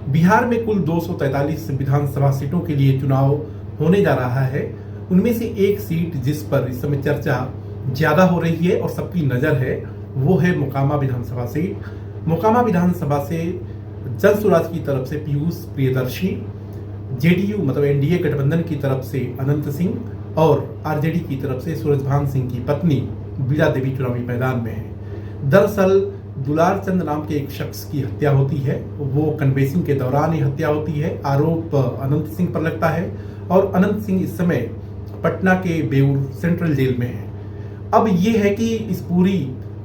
बिहार में कुल 243 विधानसभा सीटों के लिए चुनाव होने जा रहा है। उनमें से एक सीट जिस पर इस समय चर्चा ज्यादा हो रही है और सबकी नजर है वो है मोकामा विधानसभा सीट। मोकामा विधानसभा से जन स्वराज की तरफ से पीयूष प्रियदर्शी, जेडीयू मतलब एनडीए गठबंधन की तरफ से अनंत सिंह और आरजेडी की तरफ से सूरजभान सिंह की पत्नी बीड़ा देवी चुनावी मैदान में है। दरअसल दुलार चंद नाम के एक शख्स की हत्या होती है, वो कन्वेसिंग के दौरान ही हत्या होती है। आरोप अनंत सिंह पर लगता है और अनंत सिंह इस समय पटना के बेऊर सेंट्रल जेल में है। अब ये है कि इस पूरी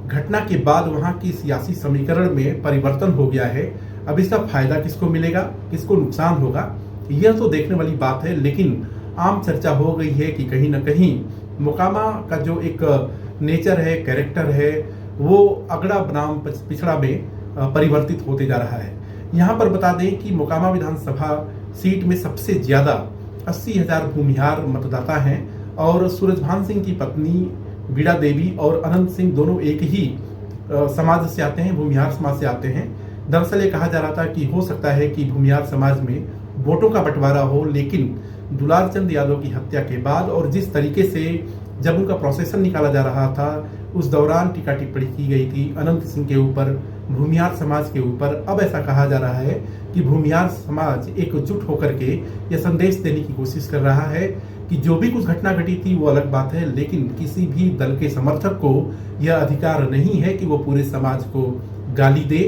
घटना के बाद वहां की सियासी समीकरण में परिवर्तन हो गया है। अब इसका फायदा किसको मिलेगा, किसको नुकसान होगा, यह तो देखने वाली बात है। लेकिन आम चर्चा हो गई है कि कहीं ना कहीं मोकामा का जो एक नेचर है, कैरेक्टर है, वो अगड़ा बनाम पिछड़ा में परिवर्तित होते जा रहा है। यहाँ पर बता दें कि मोकामा विधानसभा सीट में सबसे ज्यादा 80,000 भूमिहार मतदाता हैं और सूरजभान सिंह की पत्नी बीड़ा देवी और अनंत सिंह दोनों एक ही समाज से आते हैं, भूमिहार समाज से आते हैं। दरअसल ये कहा जा रहा था कि हो सकता है कि भूमिहार समाज में वोटों का बंटवारा हो, लेकिन दुलार चंद यादव की हत्या के बाद और जिस तरीके से जब उनका प्रोसेसन निकाला जा रहा था उस दौरान टीका टिप्पणी की गई थी अनंत सिंह के ऊपर, भूमिहार समाज के ऊपर। अब ऐसा कहा जा रहा है कि भूमिहार समाज एकजुट होकर के यह संदेश देने की कोशिश कर रहा है कि जो भी कुछ घटना घटी थी वो अलग बात है, लेकिन किसी भी दल के समर्थक को यह अधिकार नहीं है कि वो पूरे समाज को गाली दे,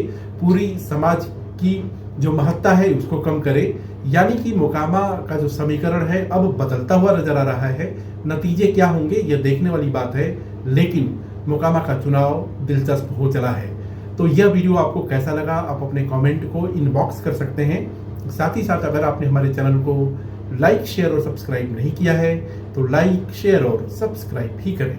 पूरी समाज की जो महत्ता है उसको कम करे। यानी कि मोकामा का जो समीकरण है अब बदलता हुआ नजर आ रहा है। नतीजे क्या होंगे यह देखने वाली बात है, लेकिन मोकामा का चुनाव दिलचस्प हो चला है। तो यह वीडियो आपको कैसा लगा आप अपने कमेंट को इनबॉक्स कर सकते हैं। साथ ही साथ अगर आपने हमारे चैनल को लाइक, शेयर और सब्सक्राइब नहीं किया है तो लाइक, शेयर और सब्सक्राइब भी करें।